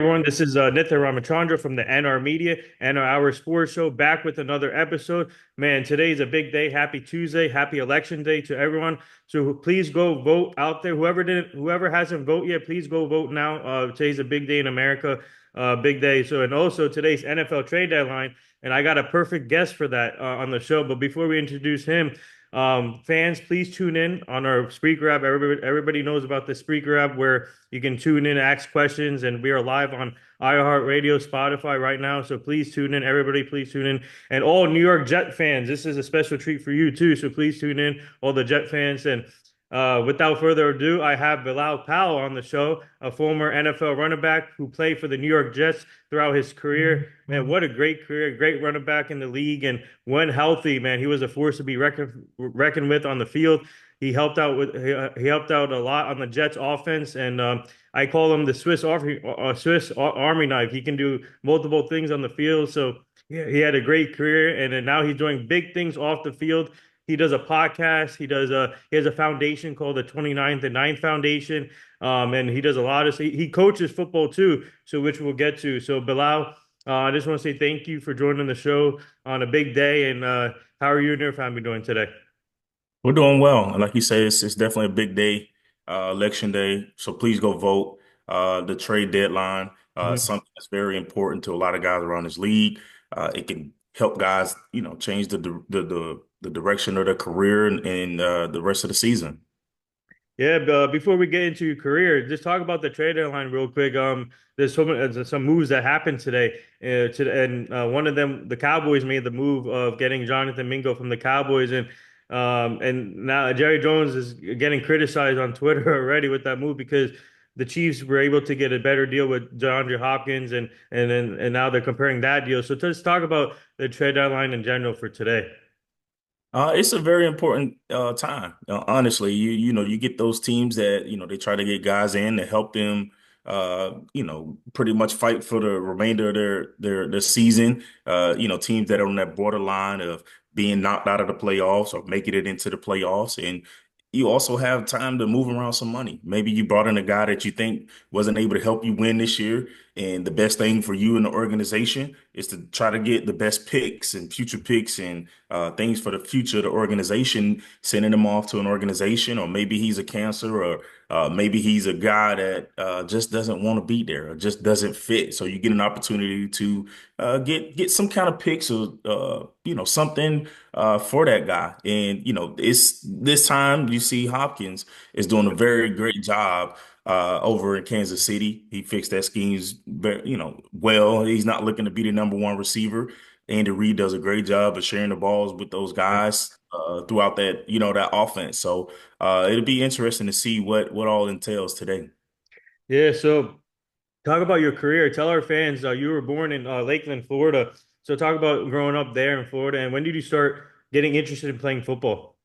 Everyone, this is Nitya Ramachandra from the NR Media and our Sports Show, back with another episode. Man, today is a big day. Happy Tuesday, happy Election Day to everyone. So please go vote out there. Whoever hasn't voted yet, please go vote now. Today's a big day in America, big day. So, and also today's NFL trade deadline, and I got a perfect guest for that on the show. But before we introduce him, fans, please tune in on our Spreaker app. Everybody knows about the Spreaker app where you can tune in, ask questions, and we are live on iHeartRadio, Spotify right now. So please tune in. Everybody, please tune in. And all New York Jet fans, this is a special treat for you too. So please tune in, all the Jet fans. And without further ado, I have Bilal Powell on the show, a former NFL running back who played for the New York Jets throughout his career. Man, what a great career, great running back in the league. And when healthy, man, he was a force to be reckoned with on the field. He helped out a lot on the Jets offense, and I call him the Swiss Army knife. He can do multiple things on the field. So yeah, he had a great career, and then now he's doing big things off the field. He does a podcast. He has a foundation called the 29th and Ninth Foundation. And he does a lot of he coaches football too, so which we'll get to. So Bilal, I just want to say thank you for joining the show on a big day. And how are you and your family doing today? We're doing well. And like you say, it's definitely a big day, election day. So please go vote. The trade deadline, Mhm. something that's very important to a lot of guys around this league. It can help guys, change the direction of their career and the rest of the season. Yeah, but before we get into your career, just talk about the trade deadline real quick. There's some moves that happened today. And one of them, the Cowboys made the move of getting Jonathan Mingo from the Cowboys, and now Jerry Jones is getting criticized on Twitter already with that move because the Chiefs were able to get a better deal with DeAndre Hopkins, and now they're comparing that deal. So just talk about the trade deadline in general for today. It's a very important time. Honestly, you get those teams that they try to get guys in to help them, pretty much fight for the remainder of their season. Teams that are on that borderline of being knocked out of the playoffs or making it into the playoffs, and you also have time to move around some money. Maybe you brought in a guy that you think wasn't able to help you win this year, and the best thing for you and the organization is to try to get the best picks and future picks and things for the future of the organization, sending him off to an organization, or maybe he's a cancer, or maybe he's a guy that just doesn't want to be there or just doesn't fit. So you get an opportunity to get some kind of picks or something for that guy. And it's this time you see Hopkins is doing a very great job over in Kansas City. He fixed that schemes, well. He's not looking to be the number one receiver. Andy Reid does a great job of sharing the balls with those guys throughout that offense. So it'll be interesting to see what all entails today. Yeah, so talk about your career. Tell our fans you were born in Lakeland, Florida. So talk about growing up there in Florida, and when did you start getting interested in playing football?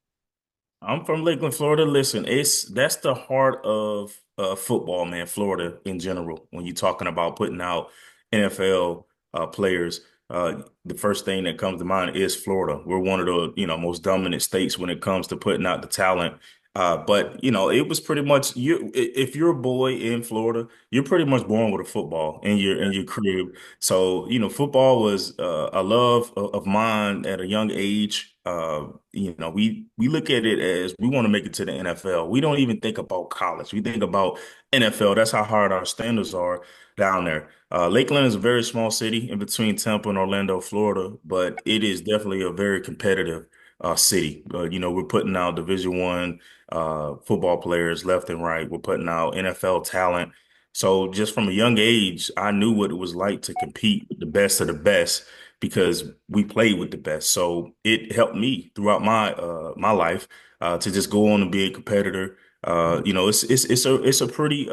I'm from Lakeland, Florida. Listen, that's the heart of football, man. Florida in general. When you're talking about putting out NFL players, the first thing that comes to mind is Florida. We're one of the most dominant states when it comes to putting out the talent. But it was pretty much if you're a boy in Florida, you're pretty much born with a football in your crib. So football was a love of mine at a young age. We look at it as we want to make it to the NFL. We don't even think about college. We think about NFL. That's how hard our standards are down there. Lakeland is a very small city in between Tampa and Orlando, Florida, but it is definitely a very competitive city. We're putting out Division I football players left and right. We're putting out NFL talent. So just from a young age, I knew what it was like to compete with the best of the best because we played with the best. So it helped me throughout my life to just go on and be a competitor. It's a pretty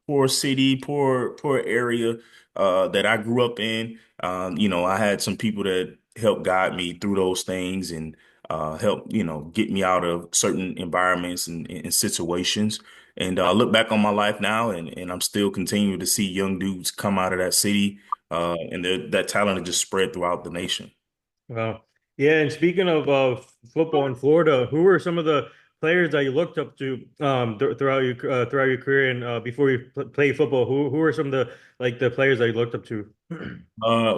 poor city, poor area that I grew up in. I had some people that helped guide me through those things and help get me out of certain environments and situations. And I look back on my life now, and I'm still continuing to see young dudes come out of that city, and that talent is just spread throughout the nation. Well, yeah, and speaking of football in Florida, who were some of the players that you looked up to throughout your career and before you play football? Who are some of the the players that you looked up to?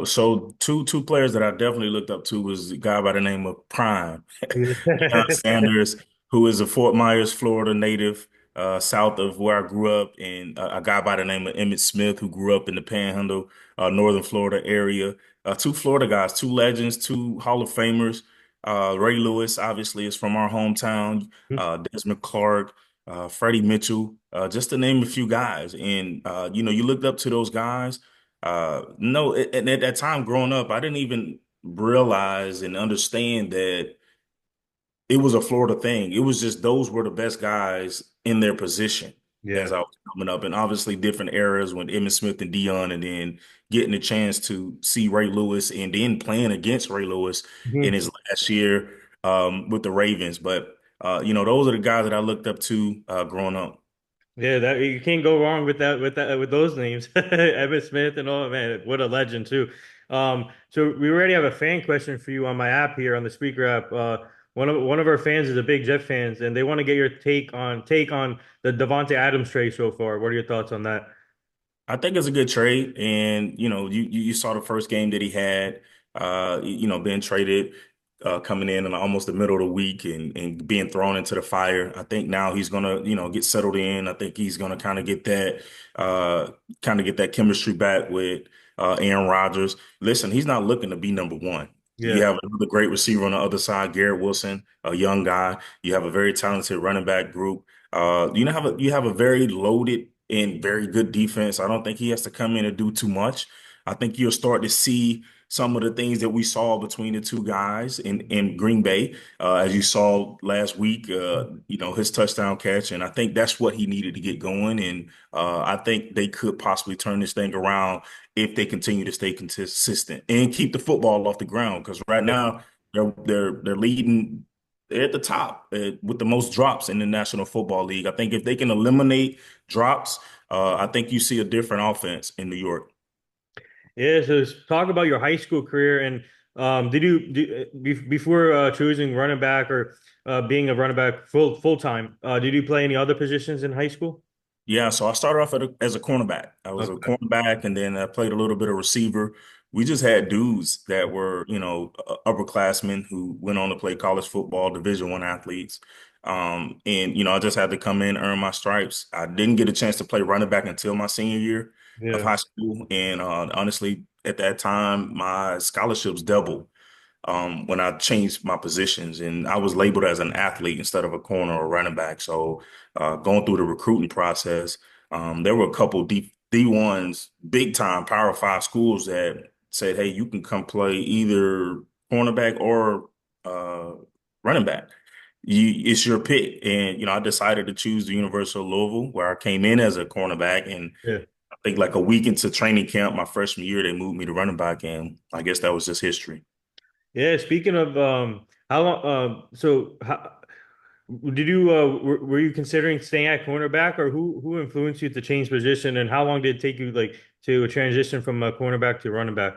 So two players that I definitely looked up to was a guy by the name of Prime. Deion Sanders, who is a Fort Myers, Florida native, south of where I grew up, and a guy by the name of Emmett Smith, who grew up in the Panhandle, Northern Florida area. Two Florida guys, two legends, two Hall of Famers. Ray Lewis, obviously, is from our hometown. Desmond Clark, Freddie Mitchell, just to name a few guys. And you looked up to those guys. No, and at that time growing up, I didn't even realize and understand that it was a Florida thing. It was just those were the best guys in their position as Yeah. I was coming up. And obviously different eras when Emmitt Smith and Dion, and then getting a chance to see Ray Lewis and then playing against Ray Lewis in Mhm. his last year with the Ravens. But those are the guys that I looked up to growing up. Yeah, that you can't go wrong with that with those names. Emmitt Smith and all, man, what a legend too. So we already have a fan question for you on my app here on the speaker app. One of our fans is a big Jet fans, and they want to get your take on the Devontae Adams trade so far. What are your thoughts on that? I think it's a good trade, and you saw the first game that he had, being traded, coming in almost the middle of the week and being thrown into the fire. I think now he's gonna get settled in. I think he's gonna uh, kind of get that chemistry back with Aaron Rodgers. Listen, he's not looking to be number one. You Yeah. have another great receiver on the other side, Garrett Wilson, a young guy. You have a very talented running back group. You have a very loaded and very good defense. I don't think he has to come in and do too much. I think you'll start to see some of the things that we saw between the two guys in Green Bay, as you saw last week. His touchdown catch, and I think that's what he needed to get going. And I think they could possibly turn this thing around if they continue to stay consistent and keep the football off the ground. Because right now they're leading. They're at the top with the most drops in the National Football League. I think if they can eliminate drops, I think you see a different offense in New York. Yeah, so talk about your high school career and before choosing running back or being a running back full time, did you play any other positions in high school? Yeah, so I started off as a cornerback. I was a Okay. cornerback, and then I played a little bit of receiver. We just had dudes that were, upperclassmen who went on to play college football, Division I athletes. And I just had to come in, earn my stripes. I didn't get a chance to play running back until my senior year of Yeah. high school, and honestly, at that time, my scholarships doubled when I changed my positions, and I was labeled as an athlete instead of a corner or running back. So going through the recruiting process, there were a couple D1s, big time Power Five schools that said, "Hey, you can come play either cornerback or uh, running back. It's your pick." And I decided to choose the University of Louisville, where I came in as a cornerback, and Yeah. I think like a week into training camp, my freshman year, they moved me to running back, and I guess that was just history. Yeah. Speaking of how long so how did you were you considering staying at cornerback or who influenced you to change position and how long did it take you to transition from a cornerback to running back?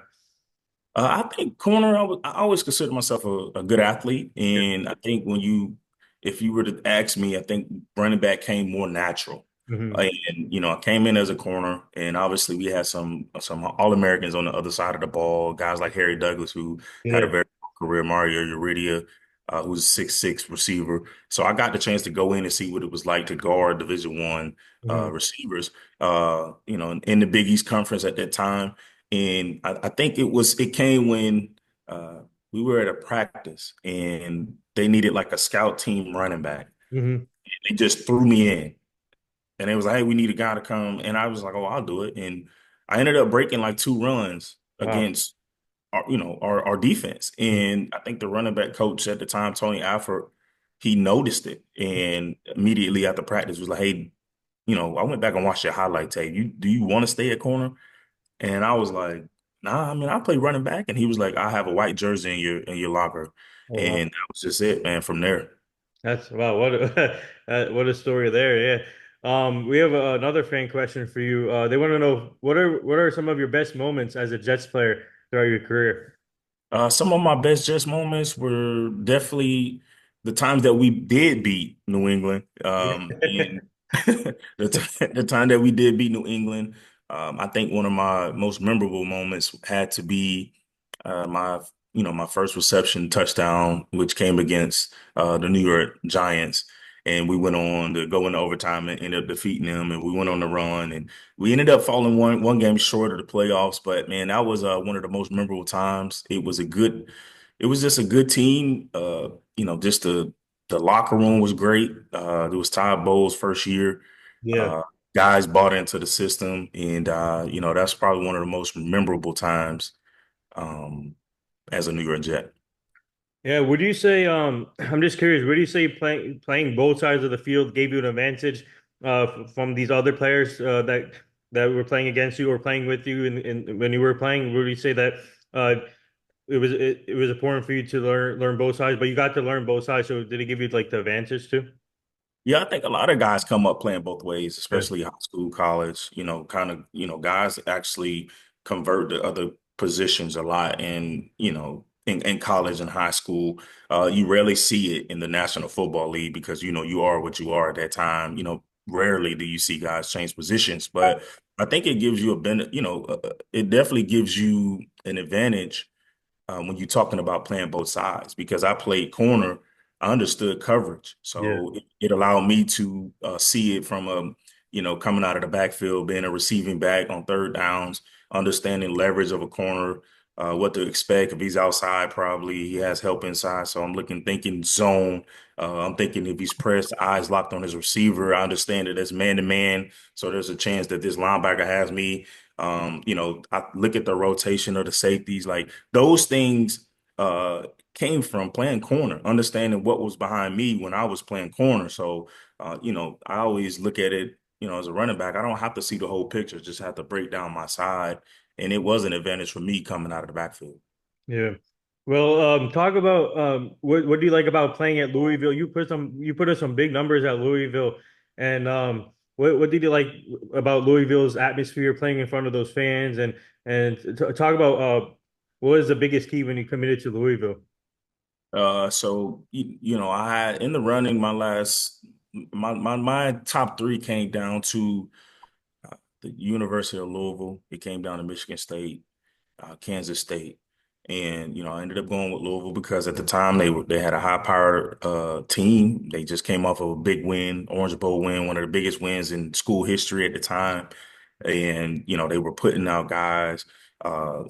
I think corner, I always consider myself a good athlete. Yeah. And I think if you were to ask me, I think running back came more natural. Hmm. I came in as a corner, and obviously we had some All-Americans on the other side of the ball, guys like Harry Douglas, who had a Yeah. very good career, Mario Uridia, who's a 6'6" receiver. So I got the chance to go in and see what it was like to guard Division I Hmm. receivers, in the Big East Conference at that time. And I think it came when uh, we were at a practice and they needed like a scout team running back. Hmm. They just threw me in and it was like, hey, we need a guy to come. And I was like, oh, I'll do it. And I ended up breaking like two runs Wow. against our defense. And I think the running back coach at the time, Tony Alford, he noticed it and immediately after practice was like, hey, I went back and watched your highlight tape. Do you want to stay at corner? And I was like, nah, I mean, I play running back. And he was like, I have a white jersey in your locker. Oh, And wow. that was just it, man, from there. That's wow, what a what a story there. Yeah. We have another fan question for you. They want to know what are some of your best moments as a Jets player throughout your career? Some of my best Jets moments were definitely the times that we did beat New England, Yeah. and the time that we did beat New England, I think one of my most memorable moments had to be my my first reception touchdown, which came against the New York Giants. And we went on to go into overtime and ended up defeating them. And we went on the run, and we ended up falling one game short of the playoffs. But man, that was one of the most memorable times. It was just a good team. Just the locker room was great. It was Todd Bowles' first year. Yeah. Uh, Guys bought into the system, and that's probably one of the most memorable times um, as a New York Jet. Yeah, would you say I'm just curious, would you say playing both sides of the field gave you an advantage from these other players that were playing against you or playing with you in when you were playing? Would you say that uh it was important for you to learn both sides, but you got to learn both sides, so did it give you like the advantage too? Yeah, I think a lot of guys come up playing both ways, Yeah. especially high school, college, kind of, guys actually convert to other positions a lot and, in college and high school. You rarely see it in the National Football League because, you are what you are at that time. Rarely do you see guys change positions, but I think it gives you a benefit, it definitely gives you an advantage when you're talking about playing both sides because I played corner, I understood coverage, Yeah. so it allowed me to see it from coming out of the backfield, being a receiving back on third downs, understanding leverage of a corner, what to expect if he's outside. Probably he has help inside, so I'm looking, thinking zone. I'm thinking if he's pressed, eyes locked on his receiver. I understand that it's man to man, so there's a chance that this linebacker has me. I look at the rotation of the safeties, like those things uh came from playing corner, understanding what was behind me when I was playing corner. So I always look at it, as a running back, I don't have to see the whole picture, just have to break down my side. And it was an advantage for me coming out of the backfield. Yeah. Well, talk about what do you like about playing at Louisville? You put us some big numbers at Louisville, and what did you like about Louisville's atmosphere playing in front of those fans and talk about what was the biggest key when you committed to Louisville? I had in the running my top three came down to the University of Louisville. It came down to Michigan State, Kansas State, and I ended up going with Louisville because at the time they had a high powered team. They just came off of a big win, Orange Bowl win, one of the biggest wins in school history at the time, and they were putting out guys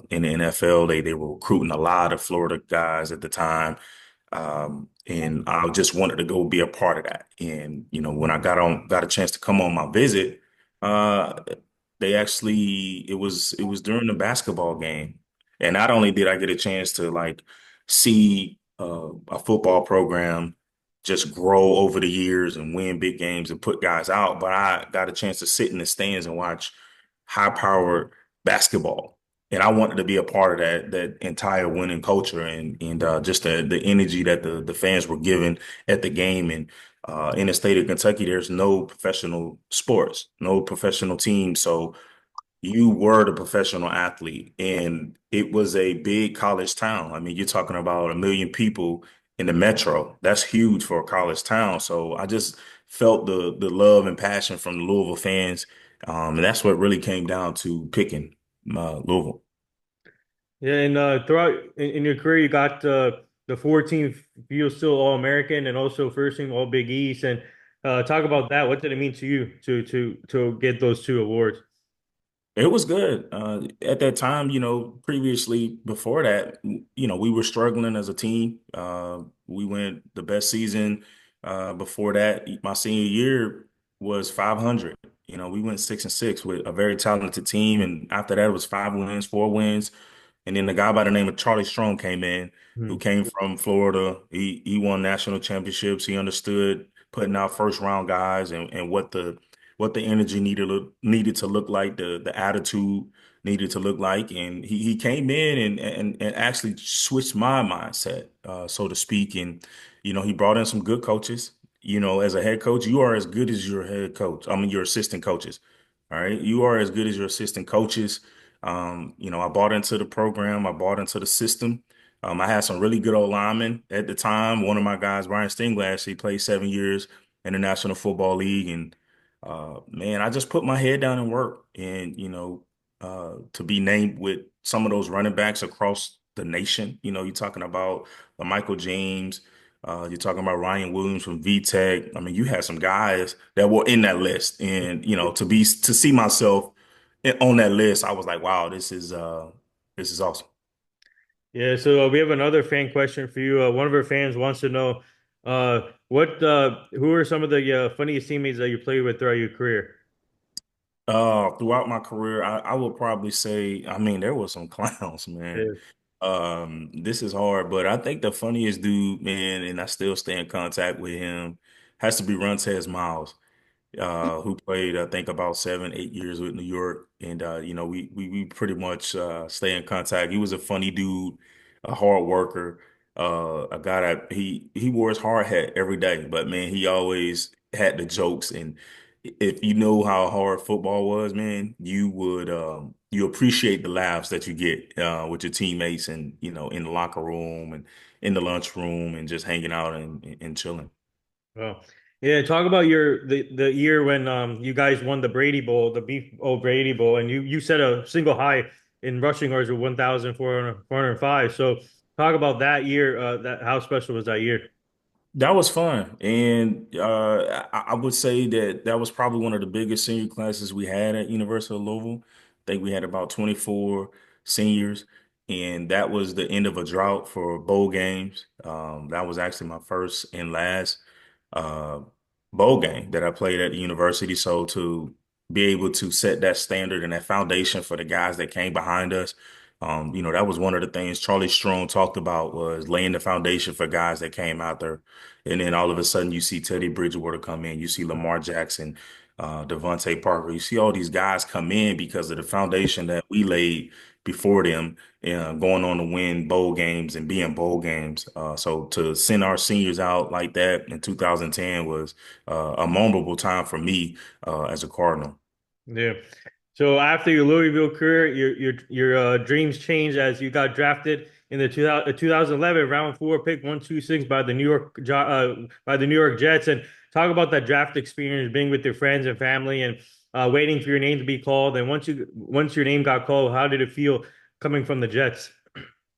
in the NFL. They were recruiting a lot of Florida guys at the time. And I just wanted to go be a part of that. And, when I got a chance to come on my visit, uh, it was during the basketball game. And not only did I get a chance to like see a football program just grow over the years and win big games and put guys out, but I got a chance to sit in the stands and watch high powered basketball. And I wanted to be a part of that entire winning culture and just the energy that the fans were giving at the game. And in the state of Kentucky, there's no professional sports, no professional team. So you were the professional athlete, and it was a big college town. I mean, you're talking about 1 million people in the metro. That's huge for a college town. So I just felt the love and passion from the Louisville fans, and that's what really came down to picking Louisville. Yeah, and throughout in your career, you got the 14th Field Steel All-American and also first team All Big East. And talk about that. What did it mean to you to get those two awards? It was good. At that time, previously before that, we were struggling as a team. We went the best season before that. My senior year was 500. We went 6-6 with a very talented team. And after that, it was 5 wins, 4 wins. And then the guy by the name of Charlie Strong came in, who Hmm. came from Florida. He won national championships. He understood putting out first round guys and what the energy needed to look like, the attitude needed to look like. And he came in and actually switched my mindset, so to speak. And, he brought in some good coaches. As a head coach, you are as good as your head coach. I mean, your assistant coaches. All right. You are as good as your assistant coaches. I bought into the program, I bought into the system. I had some really good old linemen at the time. One of my guys, Brian Stingler, actually played 7 years in the National Football League, and man, I just put my head down and worked. And to be named with some of those running backs across the nation, you're talking about Michael James, you're talking about Ryan Williams from VTech. I mean, you had some guys that were in that list, and to see myself on that list, I was like, wow, this is awesome. Yeah, so we have another fan question for you. One of our fans wants to know who are some of the funniest teammates that you played with throughout your career? Throughout my career, I would probably say, I mean, there were some clowns, man. Yeah. This is hard, but I think the funniest dude, man, and I still stay in contact with him, has to be Runtez Miles, who played I think about 7, 8 years with New York, and we pretty much stay in contact. He was a funny dude, a hard worker, a guy that he wore his hard hat every day, but man, he always had the jokes. And if you know how hard football was, man, you appreciate the laughs that you get with your teammates, and in the locker room and in the lunchroom and just hanging out and chilling. Well, yeah, talk about the year when you guys won the Brady Bowl, the Beef O Brady Bowl, and you set a single high in rushing yards with 1,405. So talk about that year, that how special was that year? That was fun, and I would say that that was probably one of the biggest senior classes we had at University of Louisville. I think we had about 24 seniors, and that was the end of a drought for bowl games. That was actually my first and last uh, bowl game that I played at the university. So to be able to set that standard and that foundation for the guys that came behind us, that was one of the things Charlie Strong talked about, was laying the foundation for guys that came out there. And then all of a sudden you see Teddy Bridgewater come in, you see Lamar Jackson, Devontae Parker, you see all these guys come in because of the foundation that we laid before them, going on to win bowl games and be in bowl games. So to send our seniors out like that in 2010 was a memorable time for me as a Cardinal. Yeah. So after your Louisville career, your dreams changed as you got drafted in the 2011 round four pick 126 by the by the New York Jets. And talk about that draft experience, being with your friends and family, and waiting for your name to be called. And once your name got called, how did it feel coming from the Jets?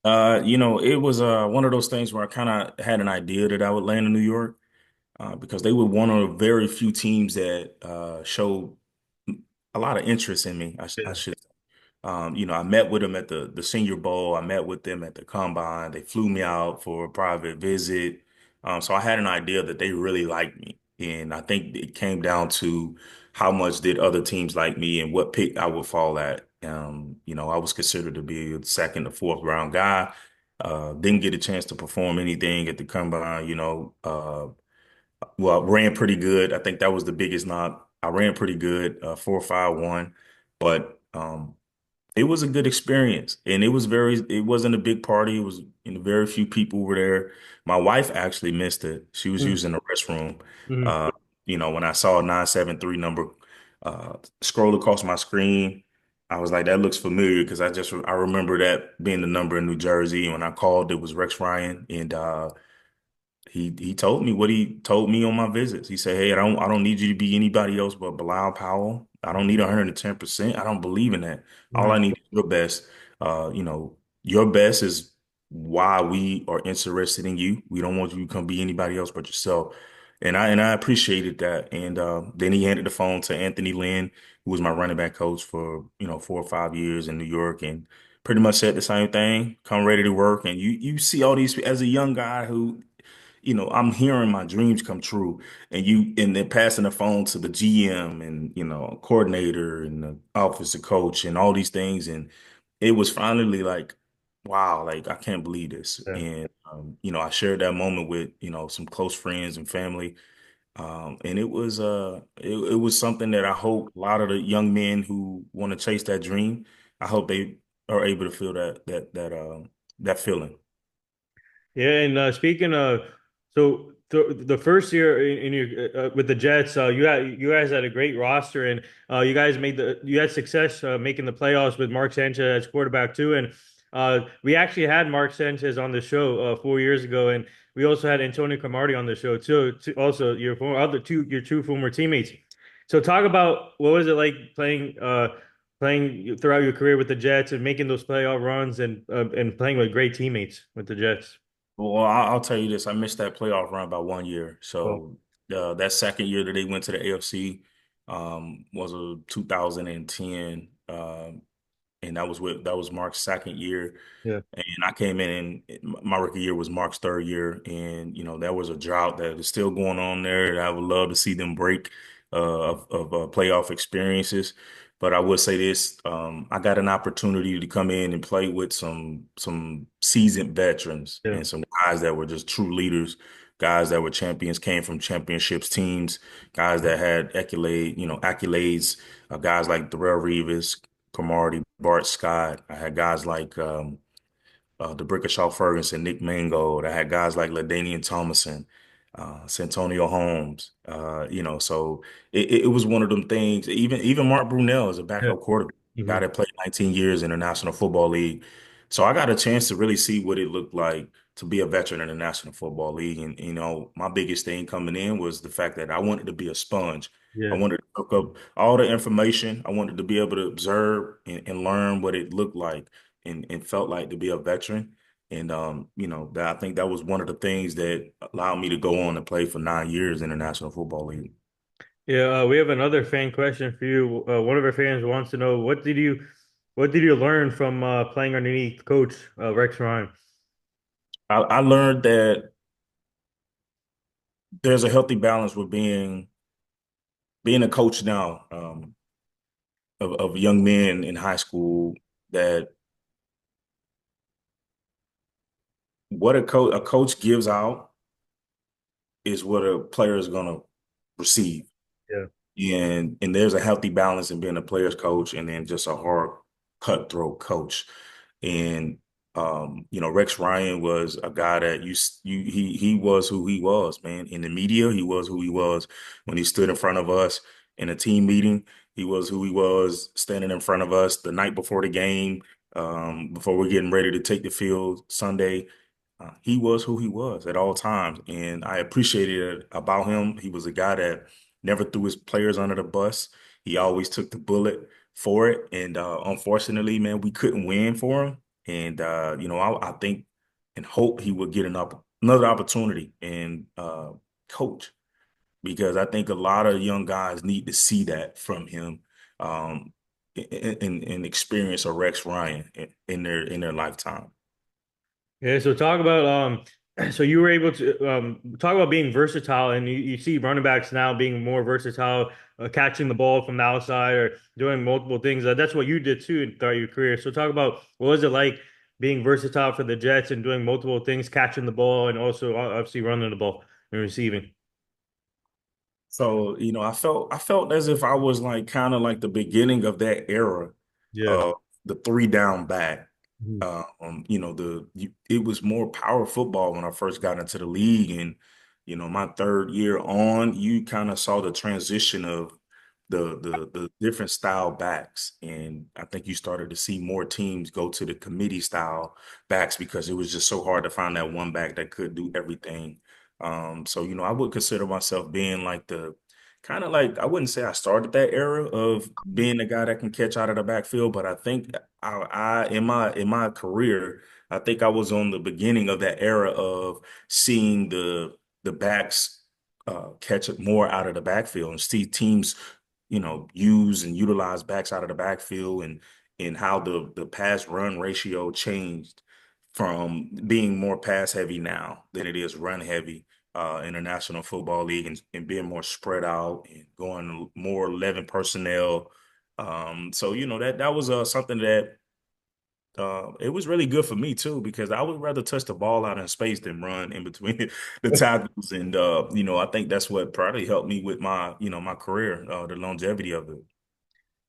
It was one of those things where I kind of had an idea that I would land in New York, because they were one of the very few teams that showed a lot of interest in me. I should. I met with them at the Senior Bowl. I met with them at the Combine. They flew me out for a private visit. So I had an idea that they really liked me. And I think it came down to how much did other teams like me and what pick I would fall at. I was considered to be a second or fourth round guy. Didn't get a chance to perform anything at the Combine. Well, I ran pretty good. I think that was the biggest knock. I ran pretty good, 4.51, but it was a good experience, and it wasn't a big party. It was, very few people were there. My wife actually missed it. She was using the restroom. Mm-hmm. Uh, when I saw a 973 number scroll across my screen, I was like, that looks familiar, because I remember that being the number in New Jersey. And when I called, it was Rex Ryan, and he told me what he told me on my visits. He said, "Hey, I don't need you to be anybody else but Bilal Powell. I don't need 110%. I don't believe in that. All I Mm-hmm. need is your best. Your best is why we are interested in you. We don't want you to come be anybody else but yourself." And I appreciated that. And then he handed the phone to Anthony Lynn, who was my running back coach for 4 or 5 years in New York, and pretty much said the same thing. Come ready to work. And you see all these as a young guy who, I'm hearing my dreams come true, and then passing the phone to the GM and, coordinator and the offensive coach and all these things. And it was finally like, wow, like I can't believe this. Yeah. And, I shared that moment with, some close friends and family. And it was something that I hope a lot of the young men who want to chase that dream, I hope they are able to feel that feeling. Yeah, and speaking of, so the first year in your with the Jets, you guys had a great roster, and you guys you had success making the playoffs with Mark Sanchez as quarterback too. And We actually had Mark Sanchez on the show 4 years ago, and we also had Antonio Cromartie on the show too. Also, your two former teammates. So talk about what was it like playing throughout your career with the Jets and making those playoff runs and playing with great teammates with the Jets. Well, I'll tell you this. I missed that playoff run by 1 year. Well, So that second year that they went to the AFC was a 2010, and that was Mark's second year. yeah, And I came in, and my rookie year was Mark's third year, and there was a drought that is still going on there. That I would love to see them break of playoff experiences. But I would say this: I got an opportunity to come in and play with some seasoned veterans yeah, and some guys that were just true leaders, guys that were champions, came from championships teams, guys that had accolades, guys like Darrell Reeves, Cromartie, Bart Scott. I had guys like DeBrickashaw Ferguson, Nick Mangold. I had guys like LaDainian Thomason, Santonio Holmes. So it was one of them things. Even Mark Brunell is a yeah. backup quarterback, guy Hmm. that played 19 years in the National Football League. So I got a chance to really see what it looked like to be a veteran in the National Football League. And my biggest thing coming in was the fact that I wanted to be a sponge. I Yeah. wanted to soak up all the information. I wanted to be able to observe and learn what it looked like and felt like to be a veteran. And that I think that was one of the things that allowed me to go on and play for 9 years in the National Football League. Yeah, we have another fan question for you. One of our fans wants to know what did you learn from playing underneath Coach Rex Ryan? I learned that there's a healthy balance with being a coach now, of young men in high school, that what a coach gives out is what a player is going to receive. Yeah, And there's a healthy balance in being a player's coach and then just a hard cutthroat coach. And Rex Ryan was a guy that he was who he was, man. In the media, he was who he was. When he stood in front of us in a team meeting, he was who he was standing in front of us the night before the game, before we're getting ready to take the field Sunday. He was who he was at all times, and I appreciated it about him. He was a guy that never threw his players under the bus. He always took the bullet for it, and unfortunately, man, we couldn't win for him. And I think and hope he would get another opportunity and coach, because I think a lot of young guys need to see that from him, um, and experience a Rex Ryan in their lifetime. yeah. So talk about so you were able to talk about being versatile, and you see running backs now being more versatile, catching the ball from the outside or doing multiple things. That's what you did too throughout your career. So talk about what was it like being versatile for the Jets and doing multiple things, catching the ball, and also obviously running the ball and receiving. So, I felt as if I was like kind of like the beginning of that era Yeah. of the three down back. Mhm. It was more power football when I first got into the league, and my third year on, you kind of saw the transition of the different style backs, and I think you started to see more teams go to the committee style backs because it was just so hard to find that one back that could do everything. So I would consider myself being like the kind of like, I wouldn't say I started that era of being the guy that can catch out of the backfield, but I think I in my career, I think I was on the beginning of that era of seeing the backs catch it more out of the backfield and see teams, use and utilize backs out of the backfield, and how the pass run ratio changed from being more pass heavy now than it is run heavy in the National Football League, and being more spread out and going more 11 personnel. So that was something that it was really good for me too, because I would rather touch the ball out in space than run in between the tackles. And I think that's what probably helped me with my career, the longevity of it.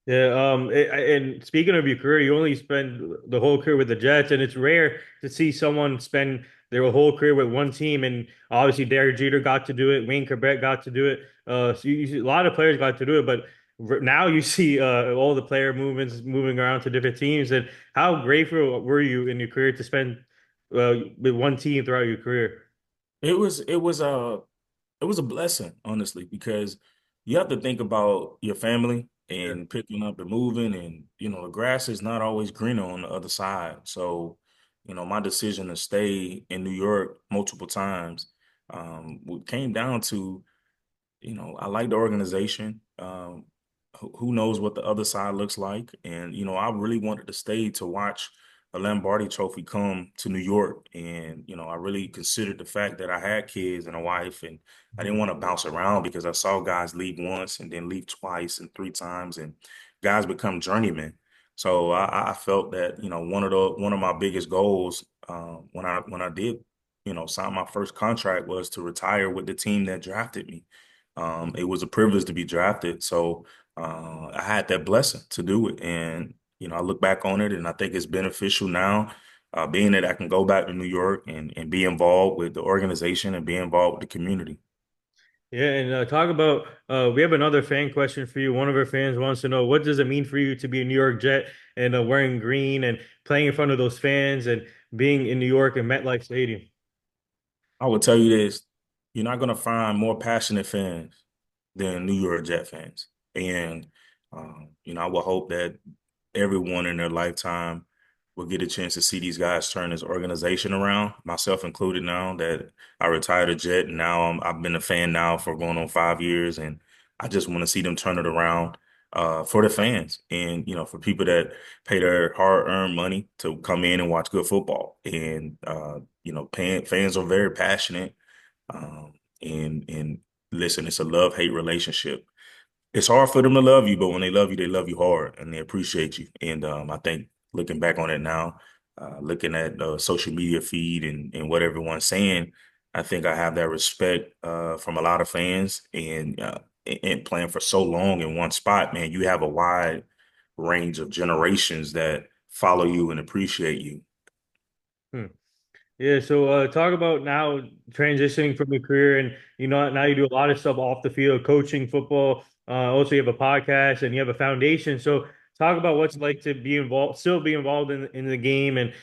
Yeah, and speaking of your career, you only spend the whole career with the Jets, and it's rare to see someone spend their whole career with one team. And obviously, Derek Jeter got to do it, Wayne Corbett got to do it. So a lot of players got to do it. But now you see all the player movements moving around to different teams. And how grateful were you in your career to spend with one team throughout your career? It was a blessing, honestly, because you have to think about your family Yeah. and picking up and moving, and the grass is not always greener on the other side. So, my decision to stay in New York multiple times came down to I like the organization. Who knows what the other side looks like? And, I really wanted to stay to watch a Lombardi Trophy come to New York. And, I really considered the fact that I had kids and a wife, and I didn't want to bounce around because I saw guys leave once and then leave twice and three times, and guys become journeymen. So I felt that, one of my biggest goals when I did, sign my first contract was to retire with the team that drafted me. It was a privilege to be drafted. So I had that blessing to do it. And, I look back on it and I think it's beneficial now, being that I can go back to New York and be involved with the organization and be involved with the community. Yeah, and talk about we have another fan question for you. One of our fans wants to know, what does it mean for you to be a New York Jet and wearing green and playing in front of those fans and being in New York and MetLife Stadium? I will tell you this, you're not going to find more passionate fans than New York Jet fans. And, I will hope that everyone in their lifetime will get a chance to see these guys turn this organization around, myself included now that I retired a Jet. And now I've been a fan now for going on 5 years. And I just want to see them turn it around for the fans and, for people that pay their hard-earned money to come in and watch good football. And, fans are very passionate. Um, and listen, it's a love-hate relationship. It's hard for them to love you, but when they love you hard and they appreciate you. And I think looking back on it now, looking at the social media feed and what everyone's saying, I think I have that respect from a lot of fans. And playing for so long in one spot, man, you have a wide range of generations that follow you and appreciate you. Hmm. Yeah, so talk about now transitioning from your career, and now you do a lot of stuff off the field, coaching football. Also, you have a podcast and you have a foundation. So talk about what's it like to be involved, still be involved in the game and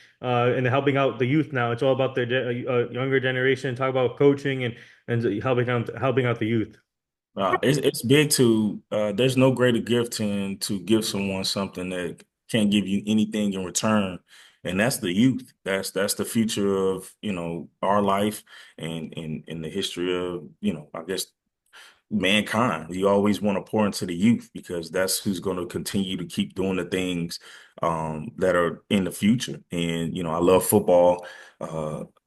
helping out the youth. Now it's all about the younger generation. Talk about coaching and helping out the youth. It's big to there's no greater gift than to give someone something that can't give you anything in return. And that's the youth. That's the future of, our life and the history of, I guess mankind. You always want to pour into the youth because that's who's going to continue to keep doing the things that are in the future. And, I love football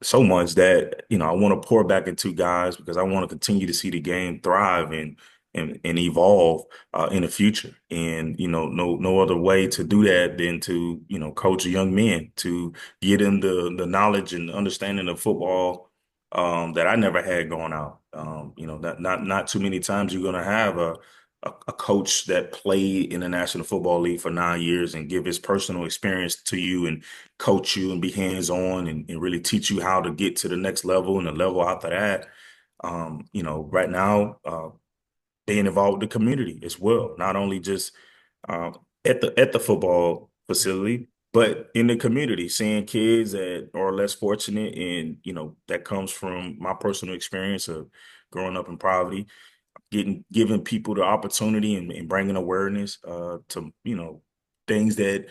so much that, I want to pour back into guys because I want to continue to see the game thrive and evolve in the future. And, no other way to do that than to, coach young men to get them the knowledge and understanding of football that I never had going out. That not too many times you're gonna have a coach that played in the National Football League for 9 years and give his personal experience to you and coach you and be hands-on and really teach you how to get to the next level and the level after that. Right now, being involved with the community as well, not only just um, at the football facility, but in the community, seeing kids that are less fortunate, and that comes from my personal experience of growing up in poverty, giving people the opportunity and bringing awareness to things that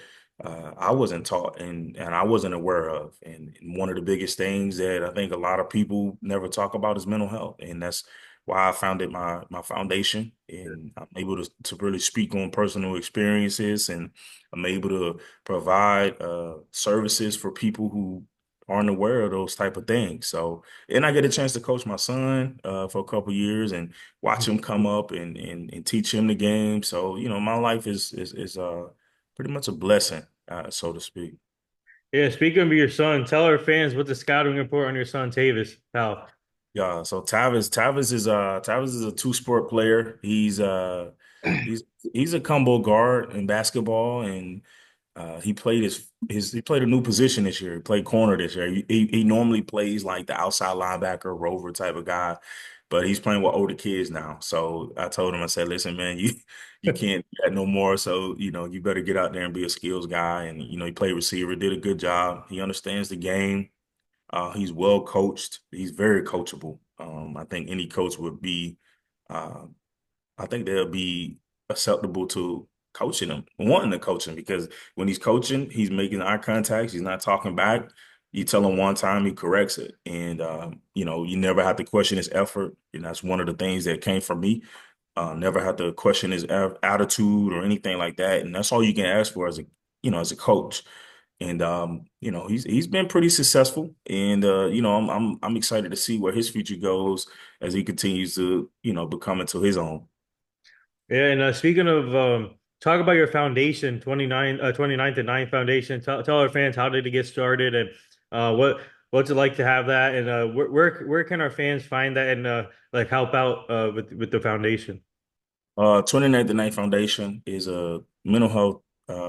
I wasn't taught and I wasn't aware of. And one of the biggest things that I think a lot of people never talk about is mental health, and that's why I founded my foundation. And I'm able to really speak on personal experiences, and I'm able to provide services for people who aren't aware of those type of things. So, and I get a chance to coach my son for a couple years and watch him come up and teach him the game. So, my life is pretty much a blessing, so to speak. Yeah, speaking of your son, tell our fans what the scouting report on your son Tavis, pal. Yeah, so Tavis is a two-sport player. He's he's a combo guard in basketball, and he played a new position this year. He played corner this year. He normally plays like the outside linebacker, rover type of guy, but he's playing with older kids now. So I told him, I said, listen, man, you can't do that no more. So, you better get out there and be a skills guy. And, he played receiver, did a good job. He understands the game. He's well coached. He's very coachable. I think any coach would be, uh, I think they'll be acceptable to coaching him, wanting to coach him, because when he's coaching, he's making eye contact. He's not talking back. You tell him one time, he corrects it. And, you never have to question his effort. And that's one of the things that came from me. Never have to question his attitude or anything like that. And that's all you can ask for as a coach. And he's been pretty successful, and I'm excited to see where his future goes as he continues to become into his own. Yeah, and speaking of talk about your foundation, 29th and 9 Foundation. Tell our fans how did it get started and what's it like to have that and where can our fans find that and like help out with the foundation? 29th and Ninth Foundation is a mental health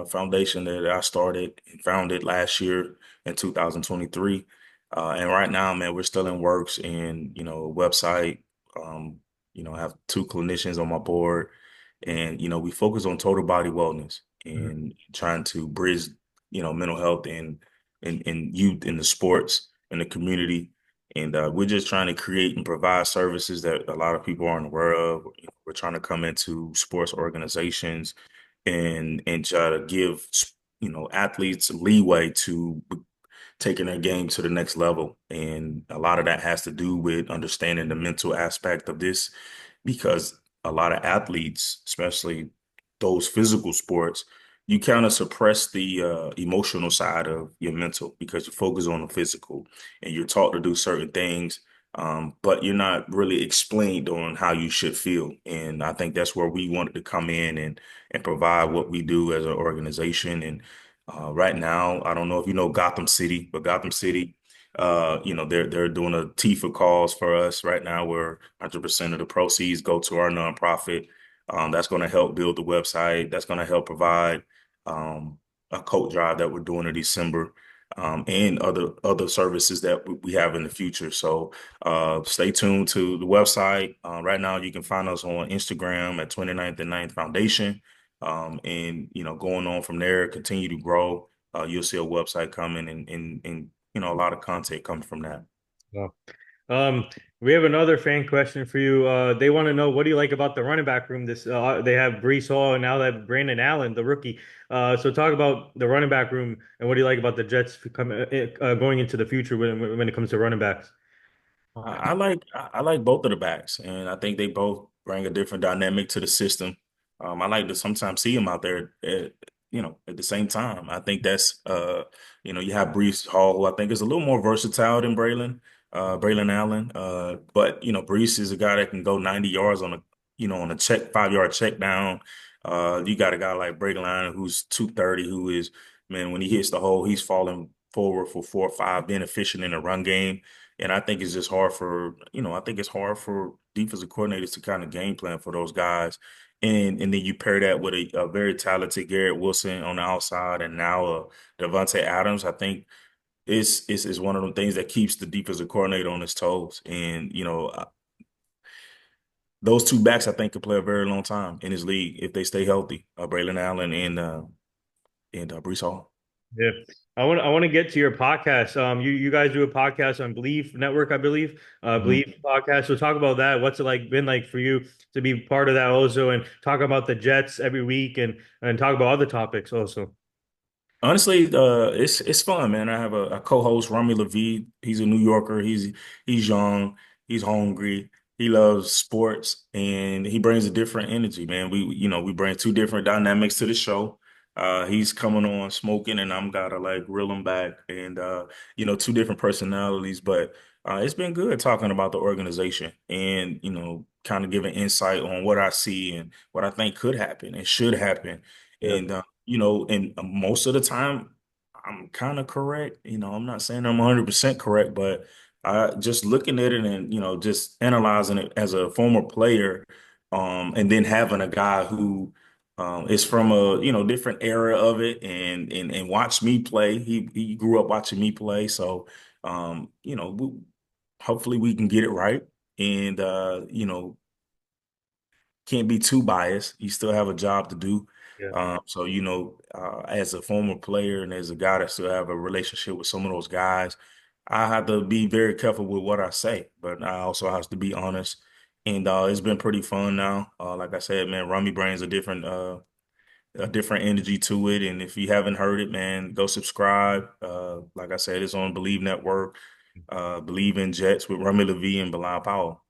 foundation that I started and founded last year in 2023. And right now, man, we're still in works and, website, I have two clinicians on my board and, we focus on total body wellness and trying to bridge, mental health and youth in the sports in the community. And we're just trying to create and provide services that a lot of people aren't aware of. We're trying to come into sports organizations and try to give athletes leeway to taking their game to the next level. And a lot of that has to do with understanding the mental aspect of this, because a lot of athletes, especially those physical sports, you kind of suppress the emotional side of your mental because you focus on the physical and you're taught to do certain things, but you're not really explained on how you should feel. And I think that's where we wanted to come in and provide what we do as an organization. And right now, I don't know if you know Gotham City, but Gotham City, they're doing a TIFA cause for us right now, where 100% of the proceeds go to our nonprofit. That's going to help build the website. That's going to help provide um, a coat drive that we're doing in December, and other services that we have in the future. So stay tuned to the website. Right now, you can find us on Instagram at 29th and Ninth Foundation. And going on from there, continue to grow. You'll see a website coming and a lot of content coming from that. Yeah. Um, we have another fan question for you. They want to know what do you like about the running back room? They have Brees Hall and now they have Brandon Allen, the rookie. So talk about the running back room and what do you like about the Jets going into the future when it comes to running backs? I like both of the backs, and I think they both bring a different dynamic to the system. I like to sometimes see them out there at the same time. I think that's you have Brees Hall, who I think is a little more versatile than Braylon Allen. But Brees is a guy that can go 90 yards on a 5-yard check down. You got a guy like Braylon Allen who's 230, who is, man, when he hits the hole, he's falling forward for 4 or 5, being efficient in the run game. And I think it's just I think it's hard for defensive coordinators to kind of game plan for those guys. And then you pair that with a very talented Garrett Wilson on the outside, and now Devontae Adams. I think it's one of the things that keeps the defensive coordinator on his toes. And those two backs I think could play a very long time in his league if they stay healthy. Braylon Allen and Brees Hall. Yeah. I want to get to your podcast. You guys do a podcast on Believe Network, I believe. Mhm. Believe podcast. So talk about that. What's it like been like for you to be part of that also and talk about the Jets every week and talk about other topics also. Honestly, it's fun, man. I have a co-host, Rami Levy. He's a New Yorker. He's young. He's hungry. He loves sports, and he brings a different energy, man. We bring two different dynamics to the show. He's coming on smoking, and I'm gotta like reel him back, and two different personalities. But it's been good talking about the organization, and kind of giving insight on what I see and what I think could happen and should happen, Yeah. and and most of the time, I'm kind of correct. I'm not saying I'm 100% correct, but just looking at it and, just analyzing it as a former player, and then having a guy who is from a, different era of it and watched me play. He grew up watching me play. So, hopefully we can get it right. and can't be too biased. You still have a job to do. Yeah. So, as a former player and as a guy that still have a relationship with some of those guys, I have to be very careful with what I say, but I also have to be honest. And it's been pretty fun now. Like I said, man, Rummy brings a different energy to it. And if you haven't heard it, man, go subscribe. Like I said, it's on Believe Network. Believe in Jets with Rummy Levy and Bilal Powell.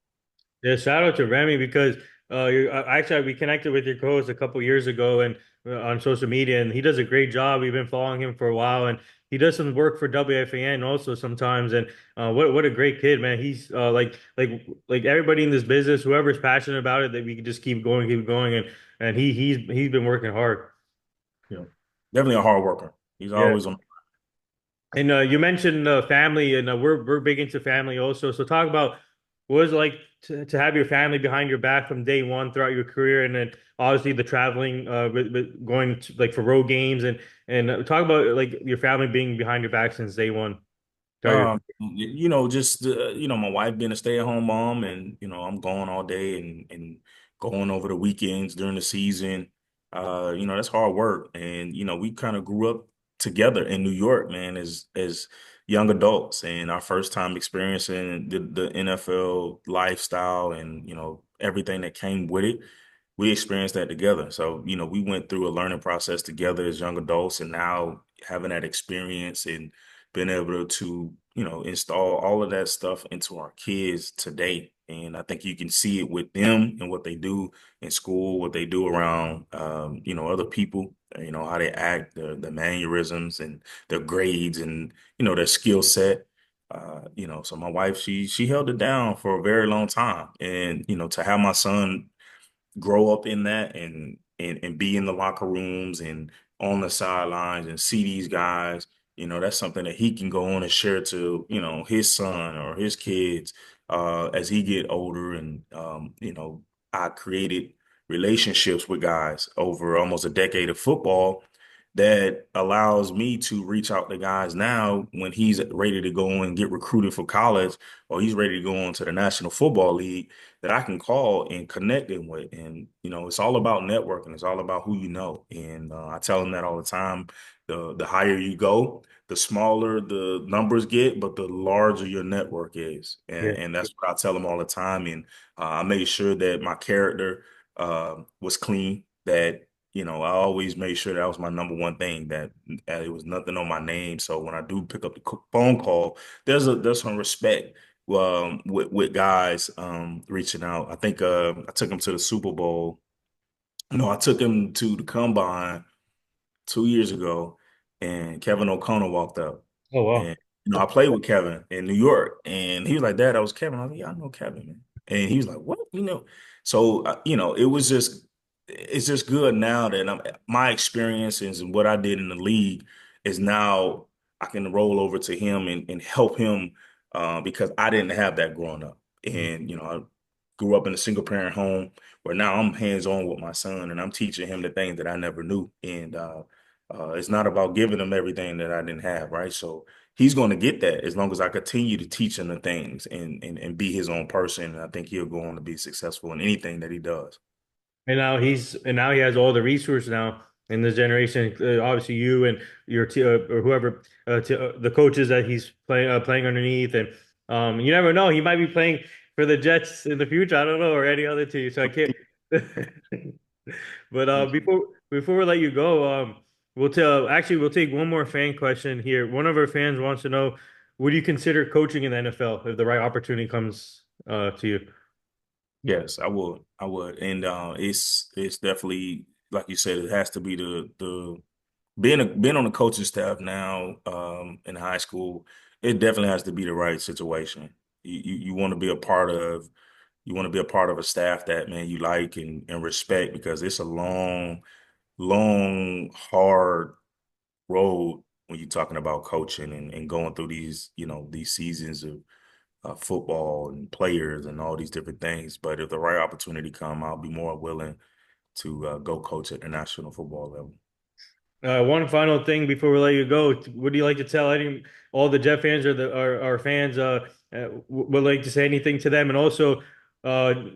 Yeah, shout out to Remy because actually we connected with your co-host a couple years ago and on social media, and he does a great job. We've been following him for a while, and he does some work for WFAN also sometimes. And what a great kid, man! He's like everybody in this business, whoever's passionate about it, that we can just keep going, and he's been working hard. Yeah, definitely a hard worker. He's Yeah. always on. And you mentioned family, and we're big into family also. So talk about what was it like to have your family behind your back from day one throughout your career, and then obviously the traveling, with going to, like for road games, and talk about like your family being behind your back since day one. Throughout your Just my wife being a stay-at-home mom, and I'm gone all day and going over the weekends during the season. That's hard work, and we kind of grew up together in New York, man, as young adults, and our first time experiencing the NFL lifestyle and everything that came with it. We experienced that together. So, we went through a learning process together as young adults, and now having that experience and being able to, install all of that stuff into our kids today. And I think you can see it with them and what they do in school, what they do around, other people, how they act, the mannerisms and their grades and, their skill set. So my wife, she held it down for a very long time. And, to have my son grow up in that and be in the locker rooms and on the sidelines and see these guys, that's something that he can go on and share to, his son or his kids as he get older. And I created relationships with guys over almost a decade of football that allows me to reach out to guys now when he's ready to go and get recruited for college or he's ready to go on to the National Football League that I can call and connect them with. And, it's all about networking. It's all about who you know. And I tell them that all the time. The higher you go, the smaller the numbers get, but the larger your network is. yeah. And that's what I tell them all the time. And I made sure that my character was clean, that I always made sure that was my number one thing, that it was nothing on my name. So when I do pick up the phone call, there's some respect with guys reaching out. I think I took him to the Super Bowl. No, I took him to the Combine 2 years ago, and Kevin O'Connell walked up, Oh wow. and I played with Kevin in New York, and he was like, "Dad, that was Kevin." I was like, "Yeah, I know Kevin, man." And he was like, "What?" So it was just it's just good now that my experiences and what I did in the league is now I can roll over to him and help him because I didn't have that growing up, and I grew up in a single parent home where now I'm hands on with my son and I'm teaching him the things that I never knew. And it's not about giving him everything that I didn't have, right? So he's going to get that as long as I continue to teach him the things and be his own person. And I think he'll go on to be successful in anything that he does. And now he has all the resources now in this generation. Obviously, you and your or whoever the coaches that he's playing underneath, and you never know, he might be playing for the Jets in the future. I don't know, or any other team. So I can't. But before we let you go, we'll take one more fan question here. One of our fans wants to know, would you consider coaching in the NFL if the right opportunity comes to you? Yes, I would. I would. And it's definitely like you said, it has to be the being on the coaching staff now in high school, it definitely has to be the right situation. You want to be a part of a staff that, man, you like and respect, because it's a long, hard road when you're talking about coaching and going through these seasons of football and players and all these different things. But if the right opportunity come, I'll be more willing to go coach at the national football level. One final thing before we let you go. Would you like to tell all the Jet fans or our fans would like to say anything to them, and also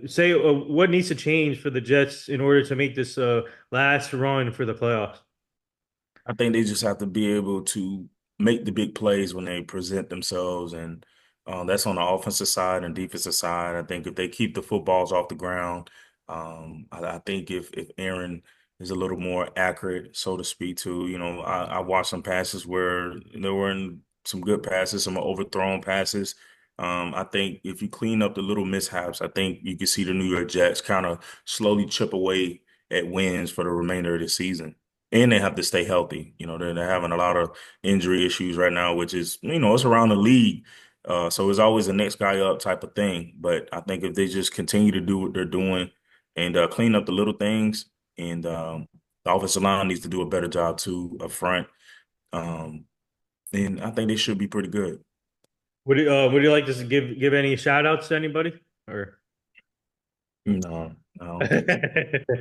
say what needs to change for the Jets in order to make this last run for the playoffs? I think they just have to be able to make the big plays when they present themselves, and that's on the offensive side and defensive side. I think if they keep the footballs off the ground, I think if Aaron is a little more accurate, so to speak, too. I watched some passes where there were some good passes, some overthrown passes. I think if you clean up the little mishaps, I think you can see the New York Jets kind of slowly chip away at wins for the remainder of the season. And they have to stay healthy. They're having a lot of injury issues right now, which is, it's around the league. So it's always the next guy up type of thing. But I think if they just continue to do what they're doing and clean up the little things, and the offensive line needs to do a better job too up front, um, then I think they should be pretty good. Would you like to give any shout outs to anybody or? No, I don't think so.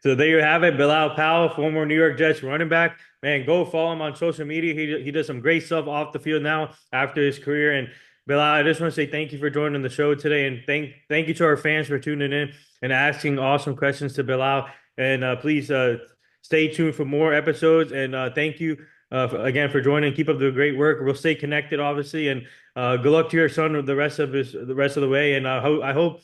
So there you have it. Bilal Powell, former New York Jets running back. Man, go follow him on social media. He does some great stuff off the field now after his career. And Bilal, I just want to say thank you for joining the show today, and thank you to our fans for tuning in and asking awesome questions to Bilal. And please stay tuned for more episodes. And thank you again for joining. Keep up the great work. We'll stay connected, obviously. And good luck to your son the rest of the way. And I hope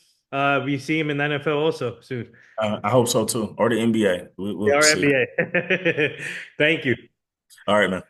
we see him in the NFL also soon. I hope so too, or the NBA. We'll Yeah, our see. NBA. Thank you. All right, man.